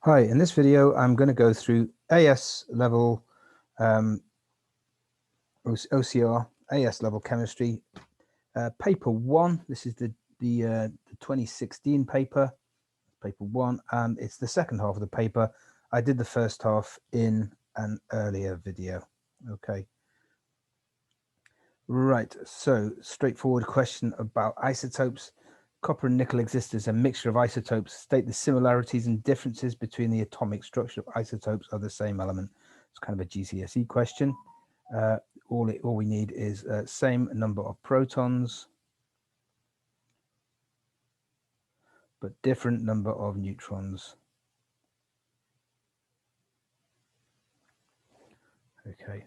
Hi, in this video I'm going to go through AS level OCR AS level chemistry paper 1. This is the 2016 paper 1, and it's the second half of the paper. I did the first half in an earlier video. Okay, right, so straightforward question about isotopes. Copper and nickel exist as a mixture of isotopes. State the similarities and differences between the atomic structure of isotopes of the same element. It's kind of a GCSE question. All we need is same number of protons, but different number of neutrons. Okay.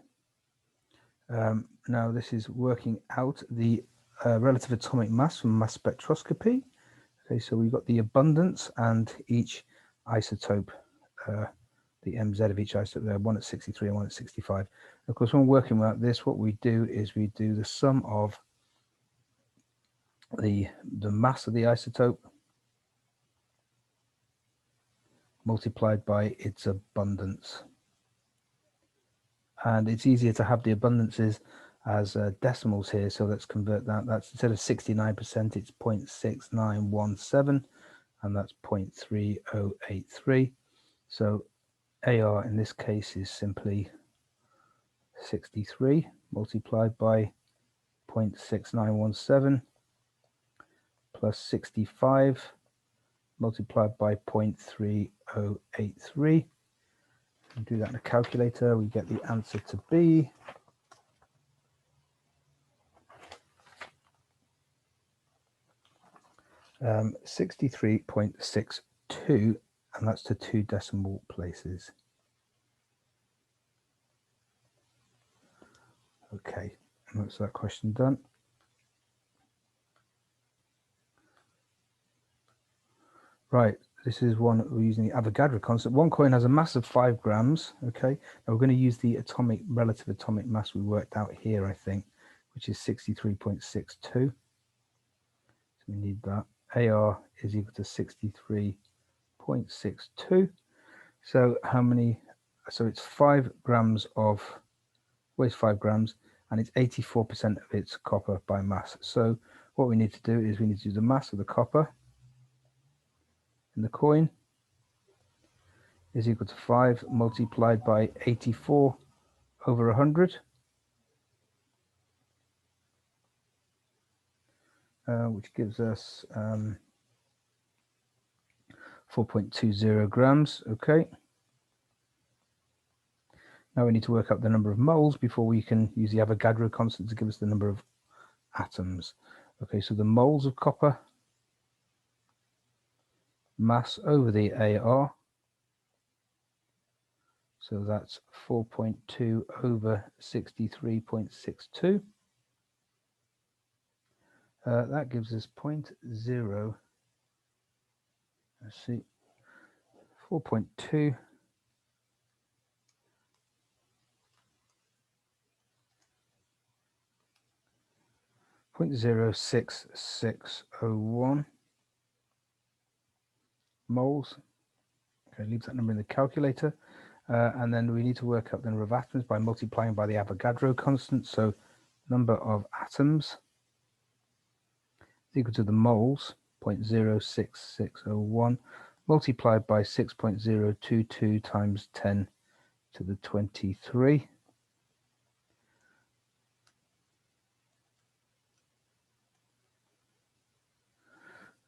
Now this is working out the relative atomic mass from mass spectroscopy. Okay, so we've got the abundance and each isotope, the MZ of each isotope there, one at 63 and one at 65. Of course, when we're working out this, what we do is we do the sum of the mass of the isotope multiplied by its abundance. And it's easier to have the abundances as decimals here, so let's convert that. That's instead of 69%, it's 0.6917, and that's 0.3083. So AR in this case is simply 63 multiplied by 0.6917 plus 65 multiplied by 0.3083. Do that in a calculator, we get the answer to be 63.62, and that's to 2 decimal places. Okay, that's that question done. Right, this is one we're using the Avogadro constant. One coin has a mass of 5 grams. Okay, now we're going to use the relative atomic mass we worked out here, I think, which is 63.62. So we need that. AR is equal to 63.62. So how many? So it's 5 grams of, weighs 5 grams, and it's 84% of its copper by mass. So what we need to do is we need to do the mass of the copper in the coin is equal to 5 multiplied by 84 over 100, which gives us 4.20 grams. Okay. Now we need to work out the number of moles before we can use the Avogadro constant to give us the number of atoms. Okay, so the moles of copper, mass over the AR, so that's 4.2 over 63.62. That gives us 0.0. Let's see, 4.2 0.06601 moles. Okay, leave that number in the calculator, and then we need to work out the number of atoms by multiplying by the Avogadro constant. So number of atoms is equal to the moles, 0.06601, multiplied by 6.022 times 10 to the 23.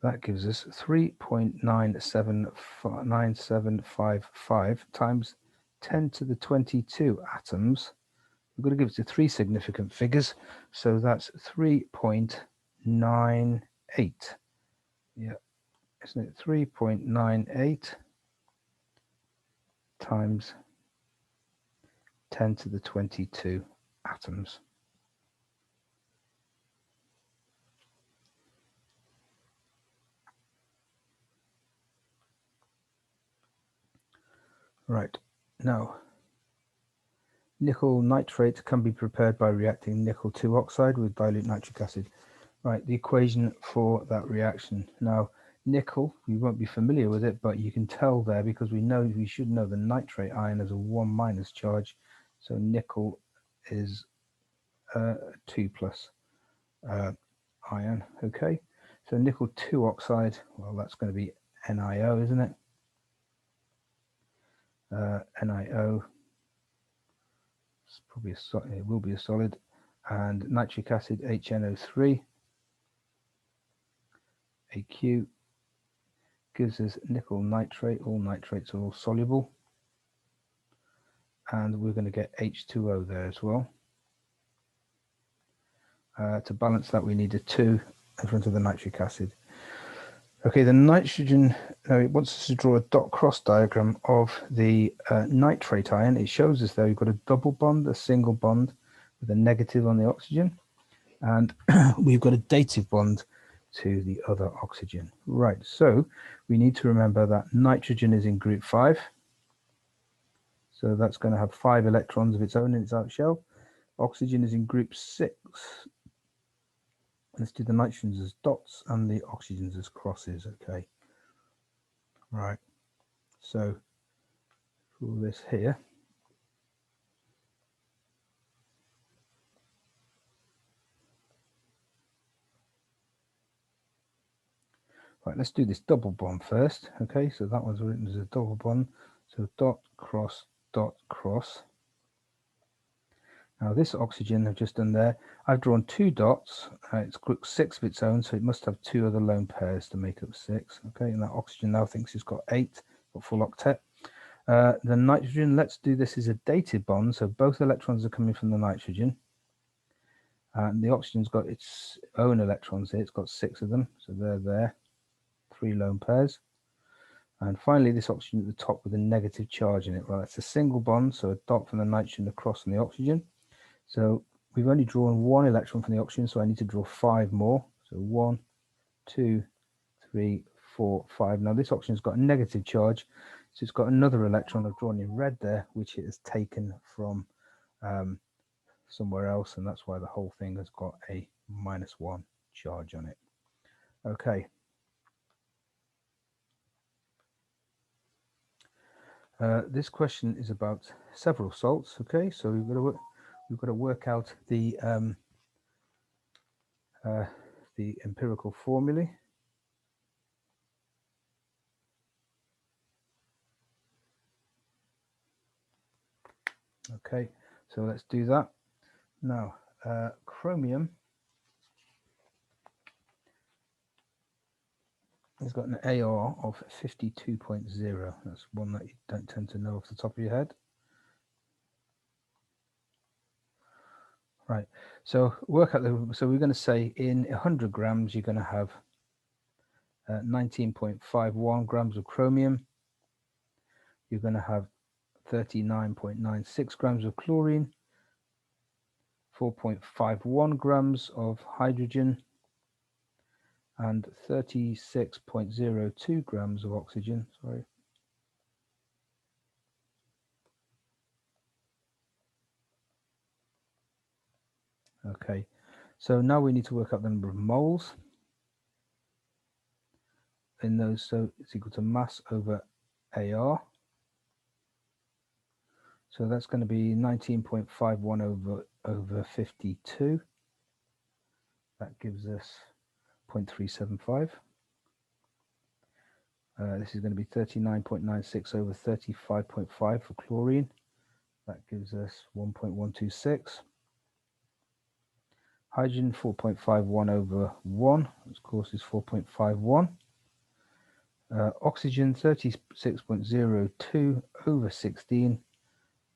That gives us 3.9755 times 10 to the 22 atoms. We've got to give it to 3 significant figures, so that's 3.98. Yeah, isn't it? 3.98 times 10 to the 22 atoms. Right, now nickel nitrate can be prepared by reacting nickel 2 oxide with dilute nitric acid. Right, the equation for that reaction. Now, Nickel, we won't be familiar with it, but you can tell there because we should know the nitrate ion has a 1- charge. So nickel is 2+ ion. Okay, so nickel 2 oxide, well, that's going to be NiO, isn't it? NiO, it's probably it will be a solid, and nitric acid HNO3 AQ gives us nickel nitrate. All nitrates are all soluble, and we're going to get H2O there as well. To balance that, we need a 2 in front of the nitric acid. Okay, the nitrogen, now it wants us to draw a dot cross diagram of the nitrate ion. It shows us there we've got a double bond, a single bond with a negative on the oxygen, and we've got a dative bond to the other oxygen. Right, so we need to remember that nitrogen is in group 5. So that's going to have 5 electrons of its own in its outer shell. Oxygen is in group 6. Let's do the nitrogens as dots and the oxygens as crosses. Okay. Right. So all this here. Right, let's do this double bond first. Okay, so that one's written as a double bond. So dot, cross, dot, cross. Now this oxygen I've just done there, I've drawn 2 dots. It's group 6 of its own, so it must have 2 other lone pairs to make up 6. Okay, and that oxygen now thinks it's got 8, got full octet. The nitrogen, let's do this as a dative bond, so both electrons are coming from the nitrogen. And the oxygen's got its own electrons here, it's got 6 of them, so they're there, 3 lone pairs. And finally, this oxygen at the top with a negative charge in it. Well, it's a single bond, so a dot from the nitrogen across from the oxygen. So we've only drawn 1 electron from the oxygen, so I need to draw 5 more. So 1, 2, 3, 4, 5. Now this oxygen's got a negative charge, so it's got another electron I've drawn in red there, which it has taken from somewhere else, and that's why the whole thing has got a -1 charge on it. Okay. This question is about several salts. Okay, so we've got to work out the empirical formulae. Okay, so let's do that. Now, chromium has got an AR of 52.0. That's one that you don't tend to know off the top of your head. Right, so work out so we're going to say in 100 grams you're going to have 19.51 grams of chromium. You're going to have 39.96 grams of chlorine, 4.51 grams of hydrogen, and 36.02 grams of oxygen. Sorry. Okay, so now we need to work out the number of moles in those. So it's equal to mass over AR. So that's going to be 19.51 over 52. That gives us 0.375. This is going to be 39.96 over 35.5 for chlorine. That gives us 1.126. Hydrogen 4.51 over 1, of course, is 4.51. Oxygen 36.02 over 16.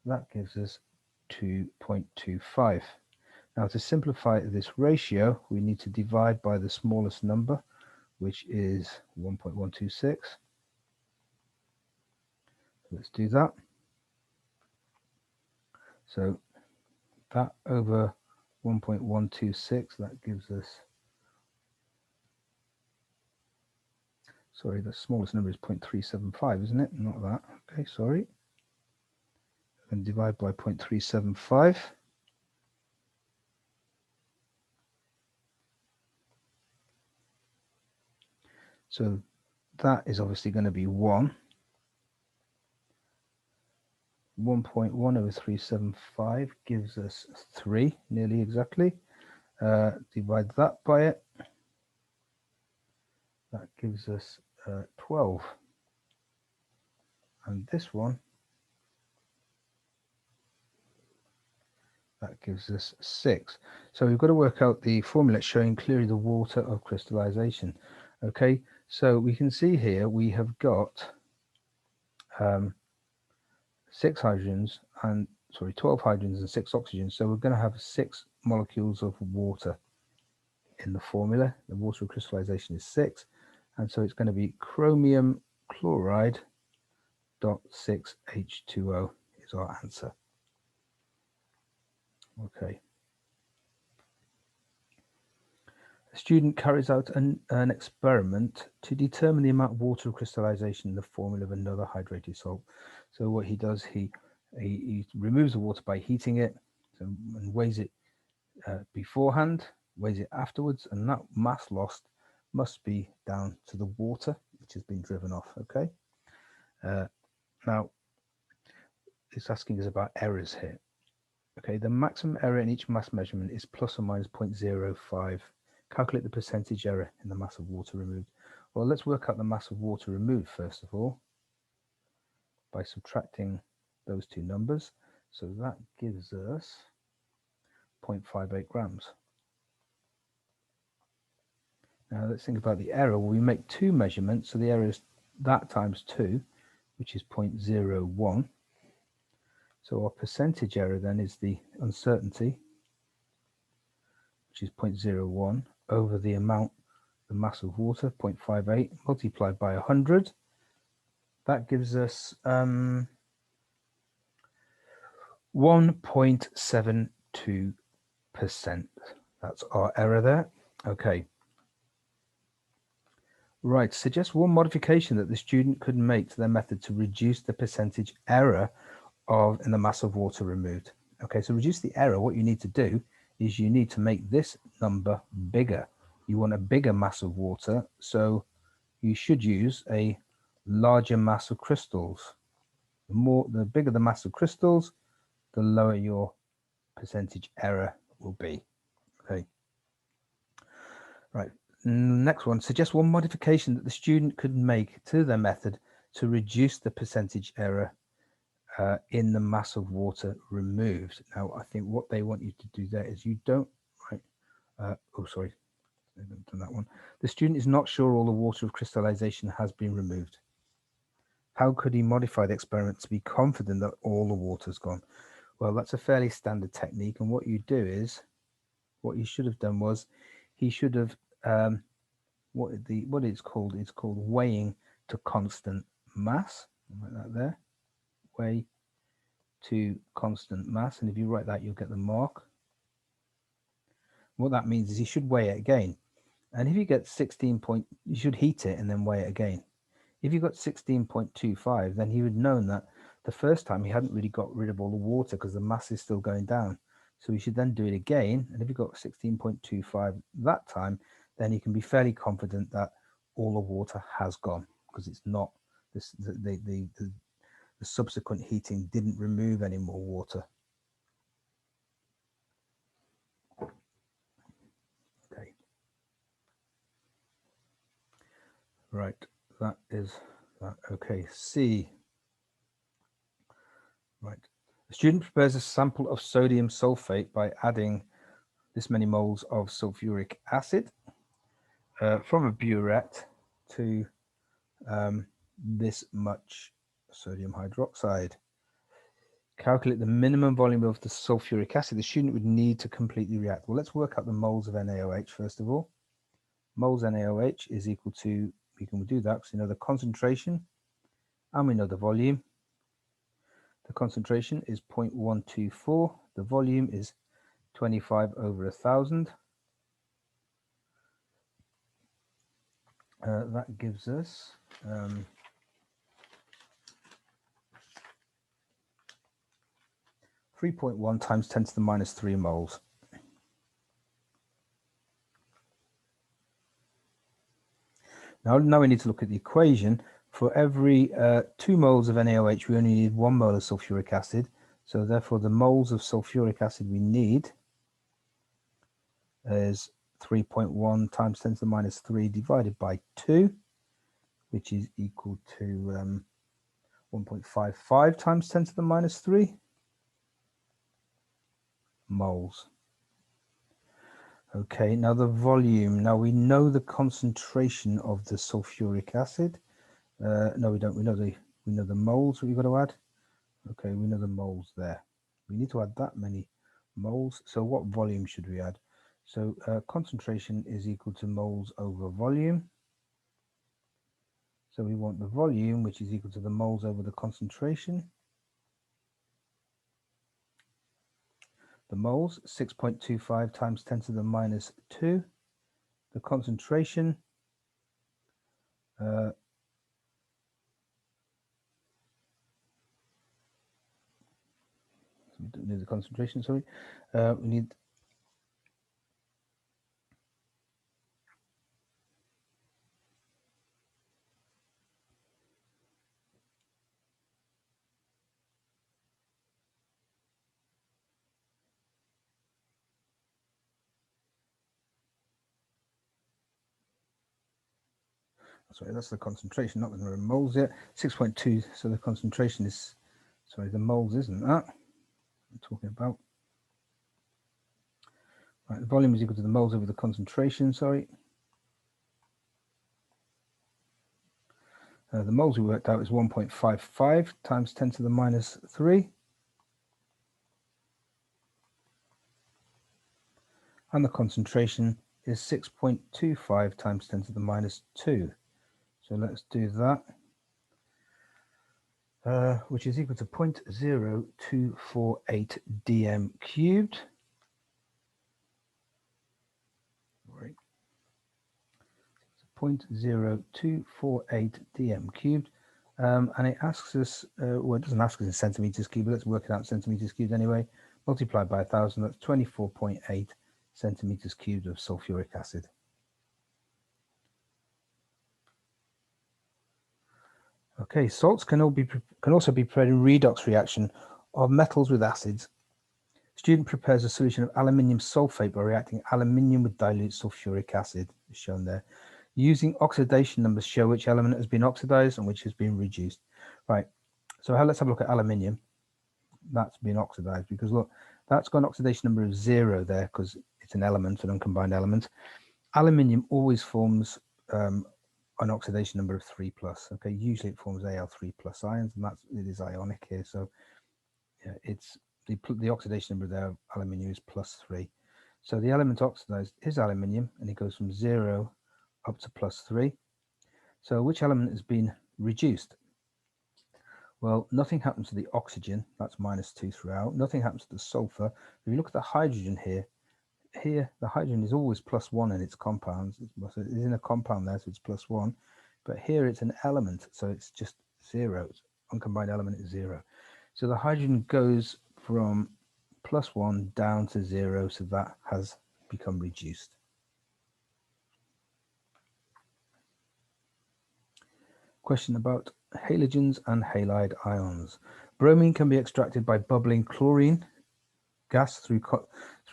That gives us 2.25. Now, to simplify this ratio, we need to divide by the smallest number, which is 1.126. Let's do that. So that over 1.126, that gives us, sorry, the smallest number is 0.375, isn't it? Not that. Okay, sorry. And divide by 0.375. So that is obviously going to be 1.1 over 375 gives us 3, nearly exactly. Divide that by it. That gives us 12. And this one, that gives us 6. So we've got to work out the formula showing clearly the water of crystallization. Okay, so we can see here we have got 6 hydrogens and 12 hydrogens and 6 oxygens. So we're going to have 6 molecules of water in the formula. The water of crystallization is 6, and so it's going to be chromium chloride dot 6 H2O is our answer. Okay. A student carries out an experiment to determine the amount of water of crystallization in the formula of another hydrated salt. So what he does, he removes the water by heating it and weighs it beforehand, weighs it afterwards, and that mass lost must be down to the water which has been driven off. Okay. Now it's asking us about errors here. Okay, the maximum error in each mass measurement is plus or minus 0.05. Calculate the percentage error in the mass of water removed. Well, let's work out the mass of water removed first of all by subtracting those two numbers. So that gives us 0.58 grams. Now let's think about the error. Well, we make 2 measurements, so the error is that times 2, which is 0.01. So our percentage error then is the uncertainty, which is 0.01, over the amount, the mass of water, 0.58, multiplied by 100. That gives us 1.72%. That's our error there. Okay. Right, suggest one modification that the student could make to their method to reduce the percentage error in the mass of water removed. Okay, so reduce the error, what you need to do is you need to make this number bigger. You want a bigger mass of water, so you should use a larger mass of crystals. The bigger the mass of crystals, the lower your percentage error will be. Okay. Right. Next one, suggest one modification that the student could make to their method to reduce the percentage error in the mass of water removed. Now, I think what they want you to do there is you don't, right? Sorry, I haven't done that one. The student is not sure all the water of crystallization has been removed. How could he modify the experiment to be confident that all the water's gone? Well, that's a fairly standard technique. And what you do is, what you should have done was, he should have, what it's called weighing to constant mass. Like that there. Weigh to constant mass. And if you write that, you'll get the mark. What that means is he should weigh it again. And if you get 16 point, you should heat it and then weigh it again. If you got 16.25, then he would have known that the first time he hadn't really got rid of all the water because the mass is still going down. So he should then do it again. And if he got 16.25 that time, then he can be fairly confident that all the water has gone, because it's not this, the subsequent heating didn't remove any more water. Okay. Right. That is that. Okay. C. Right. The student prepares a sample of sodium sulfate by adding this many moles of sulfuric acid from a burette to this much sodium hydroxide. Calculate the minimum volume of the sulfuric acid the student would need to completely react. Well, let's work out the moles of NaOH first of all. Moles NaOH is equal to, we can do that because we know the concentration and we know the volume. The concentration is 0.124. The volume is 25 over 1,000. That gives us 3.1 times 10 to the minus 3 moles. Now we need to look at the equation. For every 2 moles of NaOH, we only need 1 mole of sulfuric acid. So therefore, the moles of sulfuric acid we need is 3.1 times 10 to the minus 3 divided by 2, which is equal to 1.55 times 10 to the minus 3 moles. Okay, now the volume. Now we know the concentration of the sulfuric acid. No, we don't. We know the moles that we've got to add. Okay, we know the moles there. We need to add that many moles. So what volume should we add? So concentration is equal to moles over volume. So we want the volume, which is equal to the moles over the concentration. The moles, 6.25 times 10 to the minus 2. The concentration, we don't need the concentration, sorry. We need sorry, that's the concentration, not the number of moles yet. 6.2, so the concentration is, sorry, the moles isn't that I'm talking about. Right, the volume is equal to the moles over the concentration, sorry. The moles we worked out is 1.55 times 10 to the minus 3. And the concentration is 6.25 times 10 to the minus 2. So let's do that. Which is equal to 0.0248 dm cubed. Right. 0.0248 dm cubed. And it asks us, well, it doesn't ask us in centimeters cubed, but let's work it out in centimeters cubed anyway. Multiplied by 1,000, that's 24.8 centimeters cubed of sulfuric acid. Okay, salts can also be prepared in redox reaction of metals with acids. Student prepares a solution of aluminium sulfate by reacting aluminium with dilute sulfuric acid, as shown there. Using oxidation numbers show which element has been oxidized and which has been reduced. Right, so let's have a look at aluminium. That's been oxidized because look, that's got an oxidation number of 0 there because it's an element, an uncombined element. Aluminium always forms an oxidation number of 3+. Okay, usually it forms Al3+ ions, and it is ionic here. So yeah, it's the oxidation number there of aluminium is +3. So the element oxidized is aluminium, and it goes from 0 up to +3. So which element has been reduced? Well, nothing happens to the oxygen, that's -2 throughout. Nothing happens to the sulfur. If you look at the hydrogen here the hydrogen is always +1 in its compounds. It's in a compound there, so it's +1. But here it's an element, so it's just 0. It's uncombined element is 0. So the hydrogen goes from +1 down to 0, so that has become reduced. Question about halogens and halide ions. Bromine can be extracted by bubbling chlorine gas through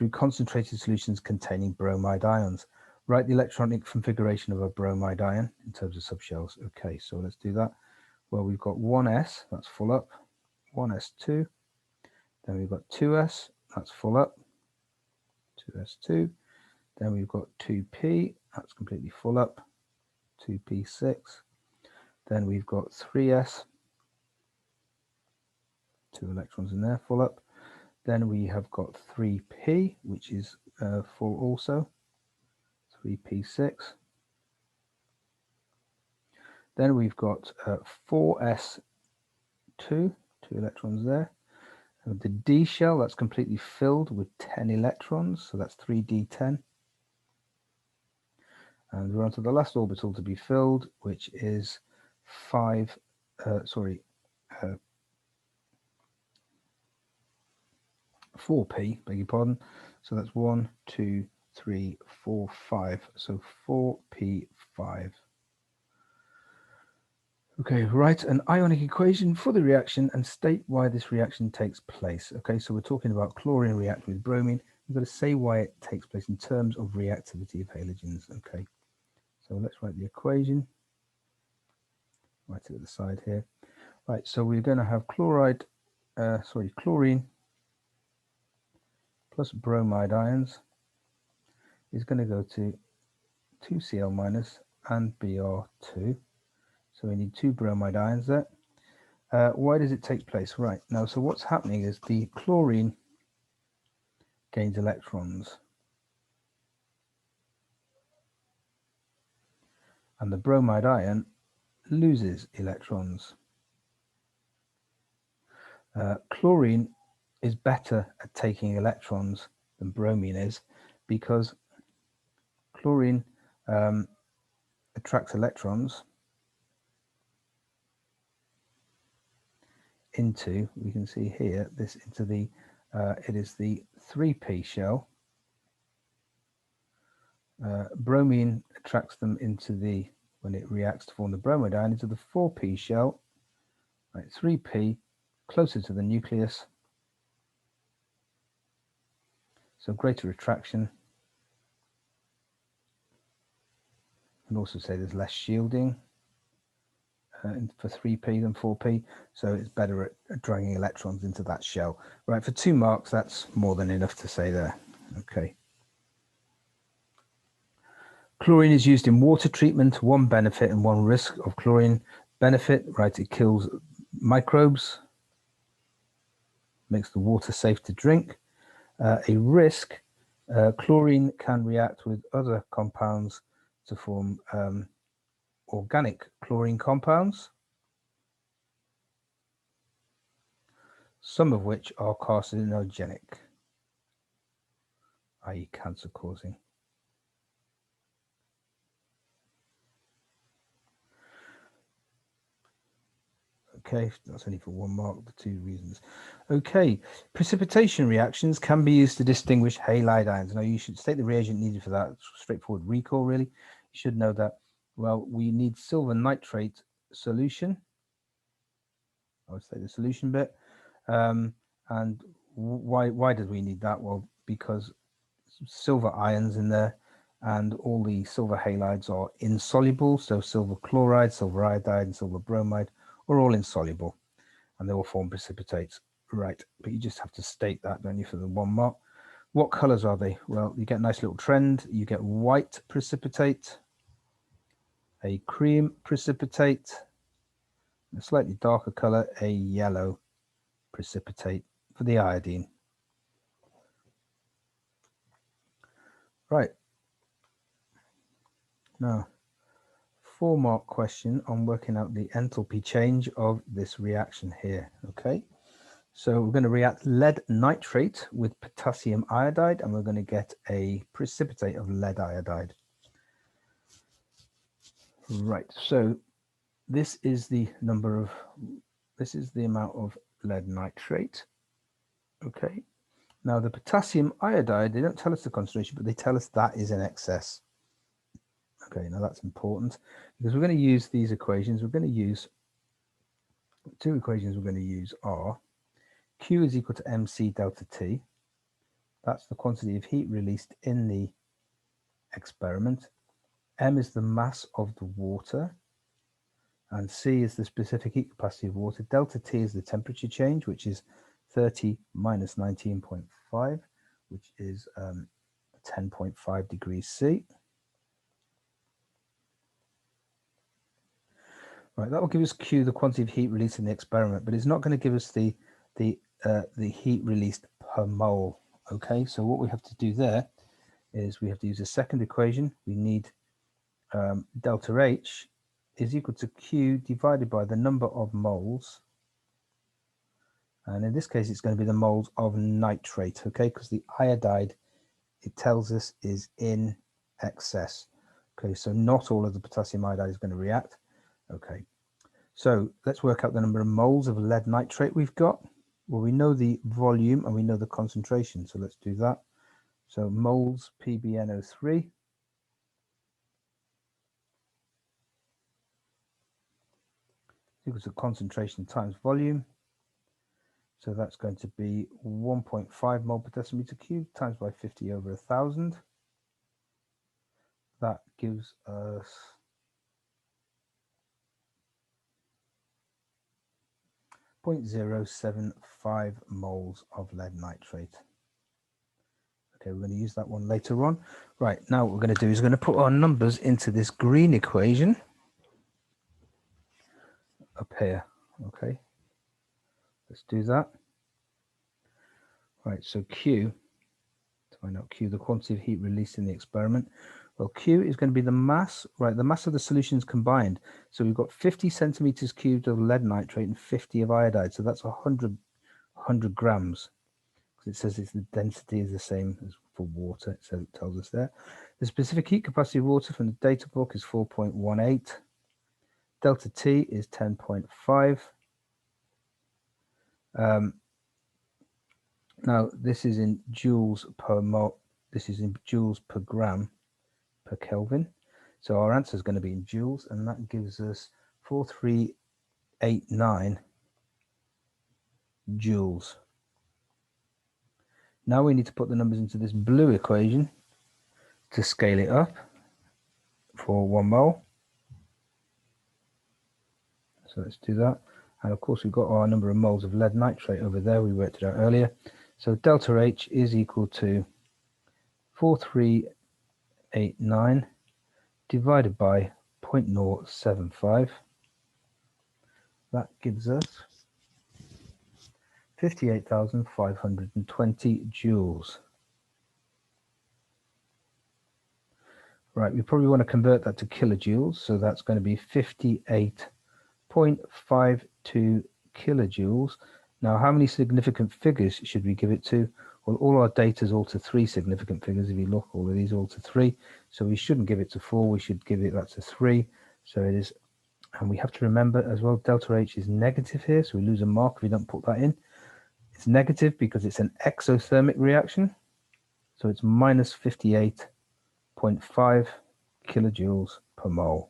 concentrated solutions containing bromide ions. Write the electronic configuration of a bromide ion in terms of subshells. Okay, so let's do that. Well, we've got 1s, that's full up, 1s2, then we've got 2s, that's full up, 2s2, then we've got 2p, that's completely full up, 2p6, then we've got 3s, 2 electrons in there, full up. Then we have got 3p, which is full also, 3p6. Then we've got 4s2, 2 electrons there. And the d shell, that's completely filled with 10 electrons, so that's 3d10. And we're on to the last orbital to be filled, which is 4p, beg your pardon. So that's 1, 2, 3, 4, 5. So 4p5. Okay, write an ionic equation for the reaction and state why this reaction takes place. Okay, so we're talking about chlorine react with bromine. We've got to say why it takes place in terms of reactivity of halogens. Okay, so let's write the equation. Write it at the side here. Right, so we're going to have chlorine plus bromide ions is going to go to 2Cl minus and Br2. So we need 2 bromide ions there. Why does it take place? Right, now, so what's happening is the chlorine gains electrons and the bromide ion loses electrons. Chlorine is better at taking electrons than bromine is because chlorine attracts electrons into, we can see here, this into the, it is the 3p shell. Bromine attracts them into the, when it reacts to form the bromide ion, into the 4p shell, right, 3p, closer to the nucleus, so greater attraction. You can also say there's less shielding for 3p than 4p, so it's better at dragging electrons into that shell. Right, for 2 marks, that's more than enough to say there. Okay. Chlorine is used in water treatment. One benefit and one risk of chlorine. Benefit, right, it kills microbes, makes the water safe to drink. A risk, chlorine can react with other compounds to form organic chlorine compounds, some of which are carcinogenic, i.e. cancer causing. Okay, that's only for 1 mark, the 2 reasons. Okay, precipitation reactions can be used to distinguish halide ions. Now, you should state the reagent needed for that. It's straightforward recall, really. You should know that, well, we need silver nitrate solution. I would say the solution bit. And why did we need that? Well, because silver ions in there, and all the silver halides are insoluble. So silver chloride, silver iodide, and silver bromide are all insoluble, and they will form precipitates. Right, but you just have to state that, don't you, for the 1 mark. What colors are they? Well, you get a nice little trend. You get white precipitate, a cream precipitate, a slightly darker color, a yellow precipitate for the iodine. Right. Now, 4 mark question on working out the enthalpy change of this reaction here. Okay, so we're going to react lead nitrate with potassium iodide, and we're going to get a precipitate of lead iodide. Right, so this is the amount of lead nitrate. Okay, now the potassium iodide, they don't tell us the concentration, but they tell us that is in excess. Okay, now that's important because we're going to use these equations. We're going to use 2 equations. We're going to use are Q is equal to mc delta T. That's the quantity of heat released in the experiment. M is the mass of the water, and C is the specific heat capacity of water. Delta T is the temperature change, which is 30 minus 19.5, which is 10.5 degrees C. Right, that will give us Q, the quantity of heat released in the experiment, but it's not going to give us the heat released per mole. Okay, so what we have to do there is we have to use a second equation. We need delta H is equal to Q divided by the number of moles. And in this case, it's going to be the moles of nitrate, okay, because the iodide, it tells us, is in excess. Okay, so not all of the potassium iodide is going to react. Okay, so let's work out the number of moles of lead nitrate we've got. Well, we know the volume and we know the concentration, so let's do that. So moles PbNO3. equals to concentration times volume. So that's going to be 1.5 mole per decimeter cubed times by 50 over 1,000. That gives us 0.075 moles of lead nitrate. Okay, we're going to use that one later on. Right, now what we're going to do is we're going to put our numbers into this green equation up here. Okay, let's do that. Right, so Q, to find out Q, the quantity of heat released in the experiment. Well, Q is going to be the mass, right, the mass of the solutions combined. So we've got 50 centimeters cubed of lead nitrate and 50 of iodide. So that's 100 grams. It says the density is the same as for water. It says, it tells us there. The specific heat capacity of water from the data book is 4.18. Delta T is 10.5. Now this is in joules per mole. This is in joules per gram per Kelvin. So our answer is going to be in joules, and that gives us 4389 joules. Now we need to put the numbers into this blue equation to scale it up for 1 mole. So let's do that. And of course, we've got our number of moles of lead nitrate over there. We worked it out earlier. So delta H is equal to 4389 divided by 0.075. That gives us 58,520 joules. Right, we probably want to convert that to kilojoules. So that's going to be 58.52 kilojoules. Now, how many significant figures should we give it to? Well, all our data is all to 3 significant figures. If you look, all of these are all to 3. So we shouldn't give it to 4. We should give it that to 3. So it is, and we have to remember as well, delta H is negative here. So we lose a mark if we don't put that in. It's negative because it's an exothermic reaction. So it's minus 58.5 kilojoules per mole.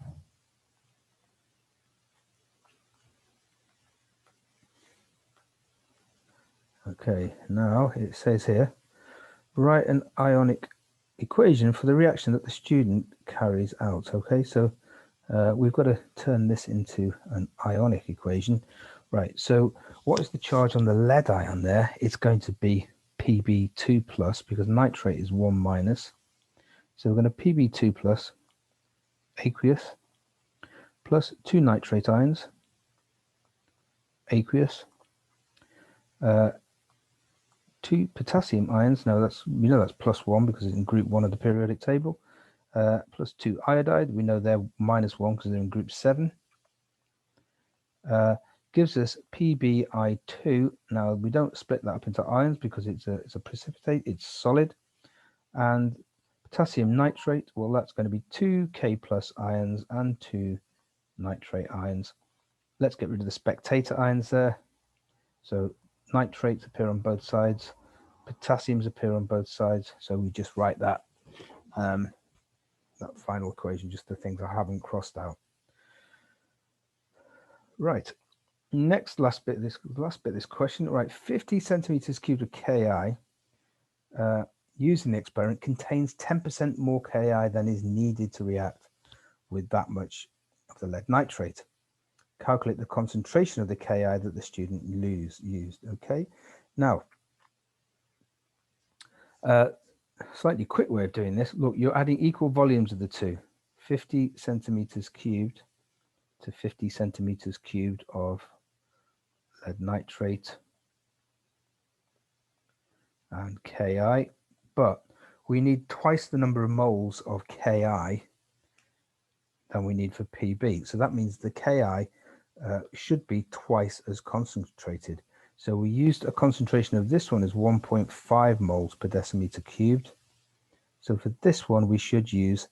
Okay, now it says here, write an ionic equation for the reaction that the student carries out. Okay, so we've got to turn this into an ionic equation. Right, so what is the charge on the lead ion there? It's going to be Pb2 plus, because nitrate is 1 minus. So we're going to Pb2 plus aqueous plus 2 nitrate ions, aqueous, 2 potassium ions. Now we know that's plus 1 because it's in group 1 of the periodic table. Plus 2 iodide. We know they're minus 1 because they're in group 7. Gives us PbI2. Now we don't split that up into ions because it's a precipitate. It's solid. And potassium nitrate. Well, that's going to be 2 K plus ions and 2 nitrate ions. Let's get rid of the spectator ions there. So nitrates appear on both sides, potassiums appear on both sides, so we just write that that final equation, just the things I haven't crossed out. Right, last bit of this question. Right, 50 centimeters cubed of Ki used in the experiment contains 10% more Ki than is needed to react with that much of the lead nitrate. Calculate the concentration of the Ki that the student used. Okay, now slightly quick way of doing this. Look, you're adding equal volumes of the two. 50 centimeters cubed to 50 centimeters cubed of lead nitrate and Ki, but we need twice the number of moles of Ki than we need for Pb. So that means the Ki should be twice as concentrated. So we used a concentration of this one as 1.5 moles per decimeter cubed. So for this one, we should use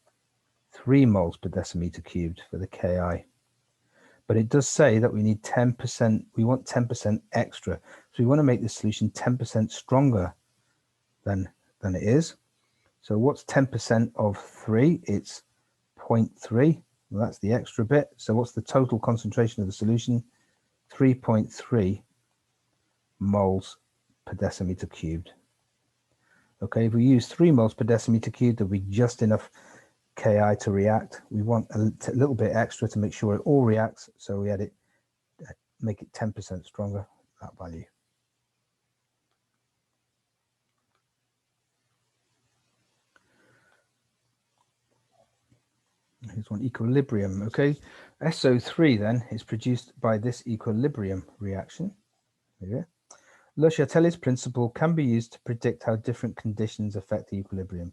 3 moles per decimeter cubed for the Ki. But it does say that we need 10%, we want 10% extra. So we want to make this solution 10% stronger than it is. So what's 10% of 3? It's 0.3. Well, that's the extra bit. So what's the total concentration of the solution? 3.3 moles per decimeter cubed. Okay, if we use 3 moles per decimeter cubed, there'll be just enough Ki to react. We want a little bit extra to make sure it all reacts, so we add it, make it 10% stronger, that value. Here's one, equilibrium. Okay, SO3 then is produced by this equilibrium reaction. Here. Le Chatelier's principle can be used to predict how different conditions affect the equilibrium.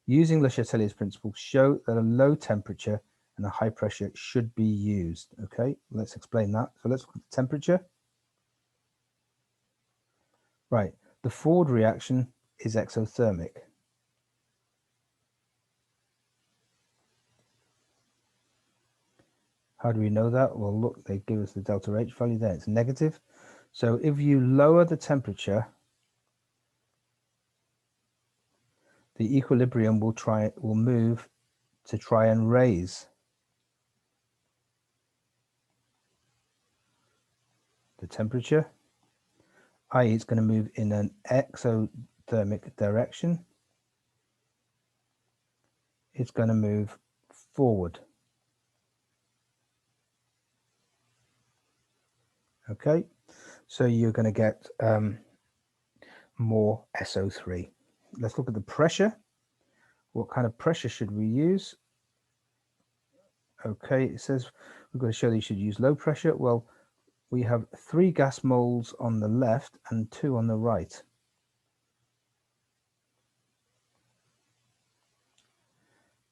Using Le Chatelier's principle, show that a low temperature and a high pressure should be used. Okay, let's explain that. So let's look at the temperature. Right, the forward reaction is exothermic. How do we know that? Well, look, they give us the delta H value there. It's negative. So if you lower the temperature, the equilibrium will move to try and raise the temperature, i.e. it's going to move in an exothermic direction. It's going to move forward. Okay, so you're going to get more SO3. Let's look at the pressure. What kind of pressure should we use? Okay, it says we've got to show that you should use low pressure. Well, we have 3 gas moles on the left and 2 on the right.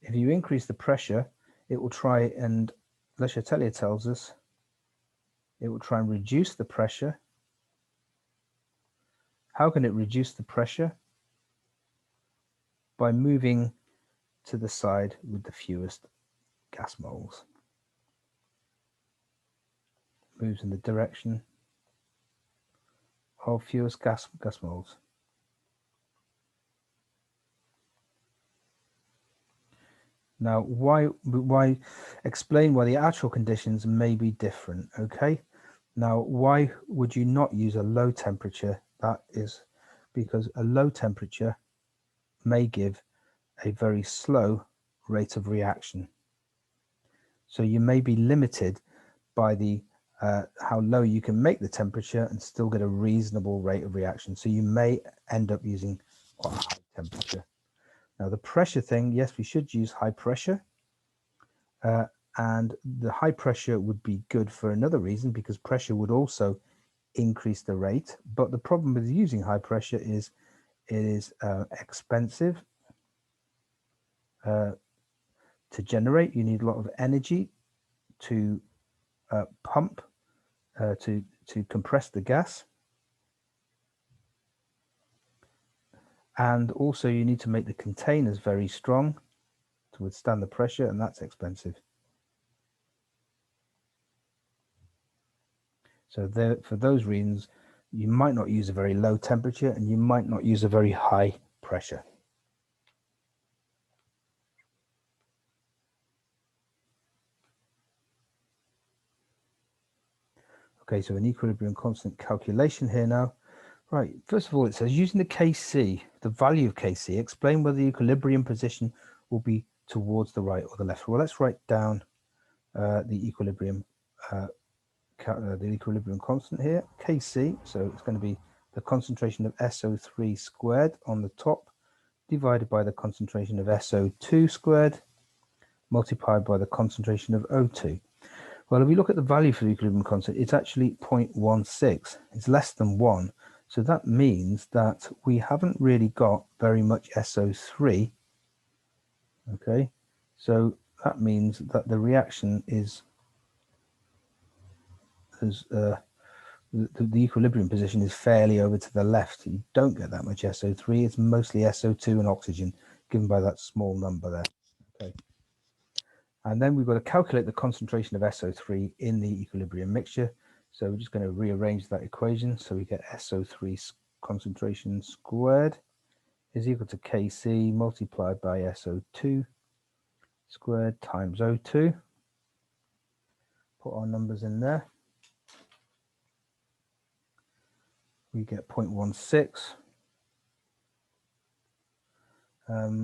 If you increase the pressure, it will try and, Le Chatelier tells us, it will try and reduce the pressure. How can it reduce the pressure? By moving to the side with the fewest gas moles. Moves in the direction of fewest gas moles. Now, why explain why the actual conditions may be different, okay? Now, why would you not use a low temperature? That is because a low temperature may give a very slow rate of reaction. So you may be limited by the how low you can make the temperature and still get a reasonable rate of reaction. So you may end up using quite a high temperature. Now the pressure thing, yes, we should use high pressure. And the high pressure would be good for another reason, because pressure would also increase the rate. But the problem with using high pressure is it is expensive to generate. You need a lot of energy to pump, to compress the gas. And also you need to make the containers very strong to withstand the pressure, and that's expensive. So there, for those reasons, you might not use a very low temperature and you might not use a very high pressure. Okay, so an equilibrium constant calculation here now. Right, first of all, it says using the Kc, the value of Kc, explain whether the equilibrium position will be towards the right or the left. Well, let's write down the equilibrium constant here, Kc. So it's going to be the concentration of SO3 squared on the top, divided by the concentration of SO2 squared, multiplied by the concentration of O2. Well, if we look at the value for the equilibrium constant, it's actually 0.16. It's less than 1. So that means that we haven't really got very much SO3. Okay, so that means that the reaction is the equilibrium position is fairly over to the left. You don't get that much SO3. It's mostly SO2 and oxygen, given by that small number there. Okay. And then we've got to calculate the concentration of SO3 in the equilibrium mixture. So we're just going to rearrange that equation. So we get SO3 concentration squared is equal to Kc multiplied by SO2 squared times O2. put our numbers in there. We get 0.16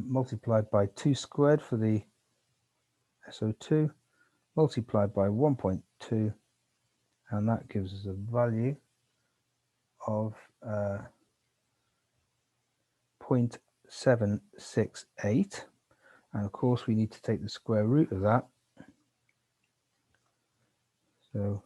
multiplied by 2 squared for the SO2, multiplied by 1.2, and that gives us a value of 0.768. And of course we need to take the square root of that. So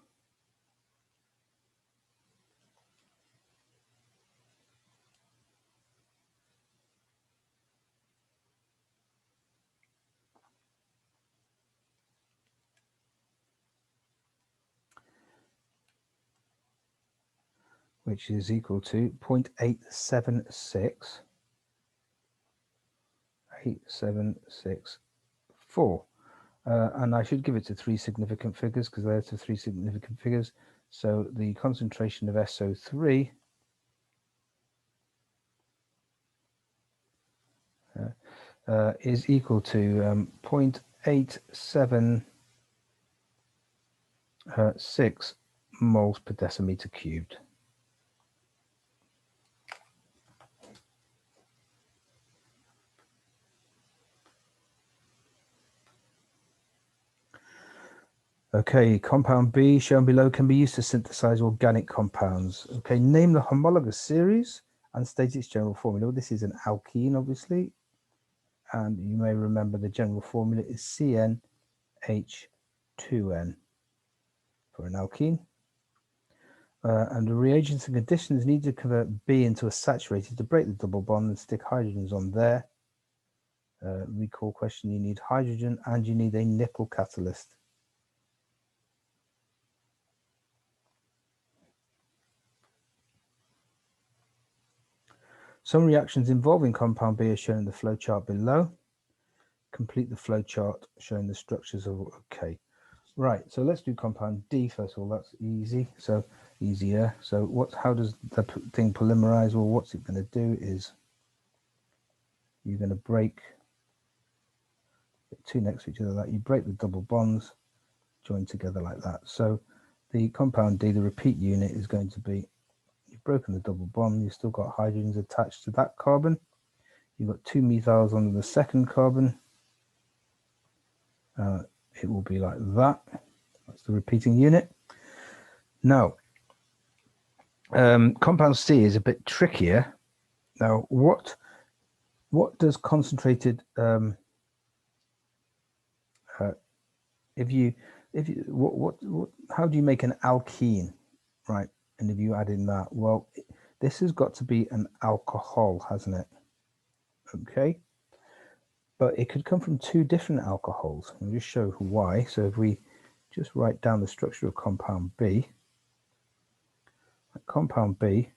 which is equal to 0.876. 8764, and I should give it to 3 significant figures because there's the 3 significant figures. So the concentration of SO3 is equal to 0.876 moles per decimeter cubed. Okay, compound B shown below can be used to synthesize organic compounds. Okay, name the homologous series and state its general formula. Well, this is an alkene, obviously, and you may remember the general formula is CnH2n for an alkene. And the reagents and conditions need to convert B into a saturated to break the double bond and stick hydrogens on there. Recall question, you need hydrogen and you need a nickel catalyst. Some reactions involving compound B are shown in the flowchart below. Complete the flowchart showing the structures of, okay. Right, so let's do compound D first of all. That's easy, so easier. So how does the thing polymerize? Well, what's it going to do is you're going to break two next to each other like you break the double bonds, join together like that. So the compound D, the repeat unit, is going to be, you've broken the double bond, you've still got hydrogens attached to that carbon. You've got 2 methyls on the second carbon. It will be like that. That's the repeating unit. Now, compound C is a bit trickier. Now, what does concentrated how do you make an alkene, right? And if you add in that, well, this has got to be an alcohol, hasn't it? Okay, but it could come from 2 different alcohols. I'll just show why. So if we just write down the structure of compound B, compound B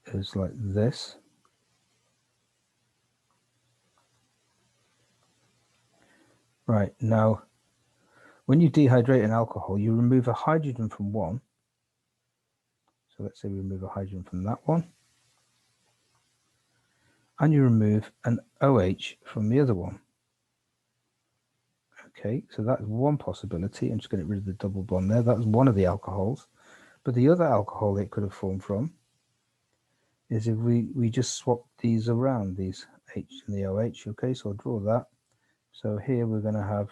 is like this. Right, now when you dehydrate an alcohol, you remove a hydrogen from one. So let's say we remove a hydrogen from that one, and you remove an OH from the other one. Okay, so that's one possibility. I'm just going to get rid of the double bond there. That's one of the alcohols. But the other alcohol it could have formed from is if we just swap these around, these H and the OH. Okay, so I'll draw that. So here we're going to have,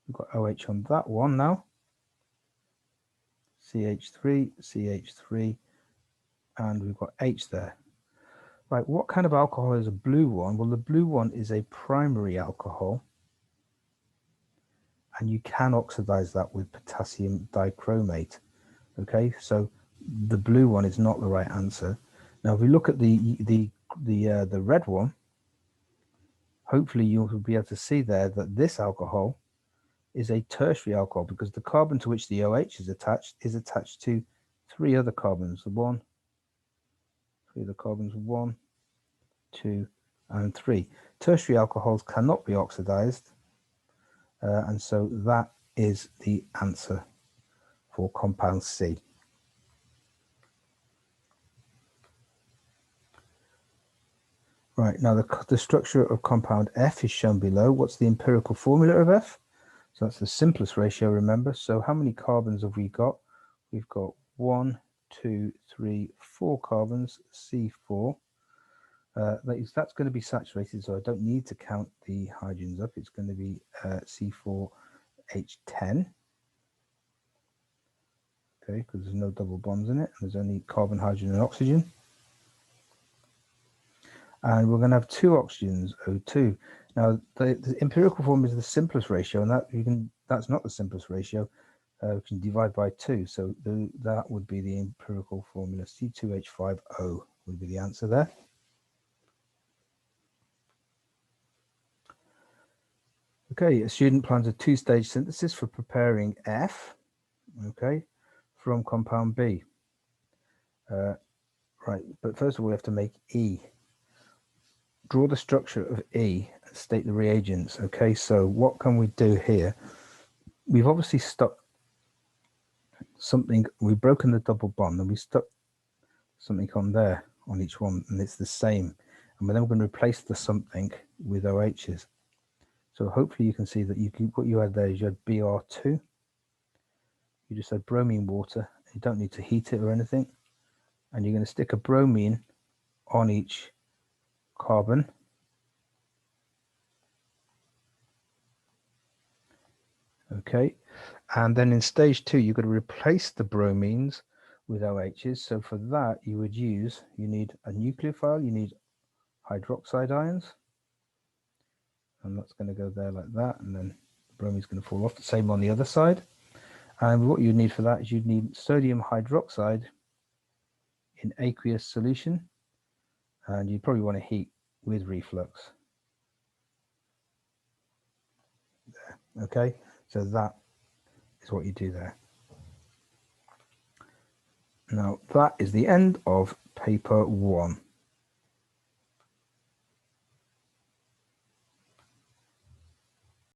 we've got OH on that one now. CH3, CH3, and we've got H there. Right, what kind of alcohol is a blue one? Well, the blue one is a primary alcohol, and you can oxidize that with potassium dichromate. Okay, so the blue one is not the right answer. Now, if we look at the red one, hopefully you'll be able to see there that this alcohol is a tertiary alcohol because the carbon to which the OH is attached to 3 other carbons. Three other carbons, 1, 2, and 3. Tertiary alcohols cannot be oxidized, and so that is the answer for compound C. Right, now the structure of compound F is shown below. What's the empirical formula of F? So that's the simplest ratio, remember. So how many carbons have we got? We've got 1, 2, 3, 4 carbons, C4. That's going to be saturated, so I don't need to count the hydrogens up. It's going to be C4H10. Okay, because there's no double bonds in it. There's only carbon, hydrogen, and oxygen. And we're going to have 2 oxygens, O2. Now, the empirical form is the simplest ratio, and that's not the simplest ratio. We can divide by 2, so that would be the empirical formula. C2H5O would be the answer there. Okay, a student plans a 2-stage synthesis for preparing F, okay, from compound B. Right, but first of all, we have to make E. Draw the structure of E and state the reagents. Okay, so what can we do here? We've obviously stuck something, we've broken the double bond and we stuck something on there on each one, and it's the same. And then we're going to replace the something with OHs. So hopefully you can see that what you had there is you had Br2. You just had bromine water. You don't need to heat it or anything. And you're going to stick a bromine on each carbon. Okay, and then in stage 2, you've got to replace the bromines with OHs. So for that, you need a nucleophile, you need hydroxide ions, and that's going to go there like that, and then the bromine's going to fall off. The same on the other side. And what you need for that is you'd need sodium hydroxide in aqueous solution, and you probably want to heat with reflux. There. Okay, so that is what you do there. Now that is the end of paper 1.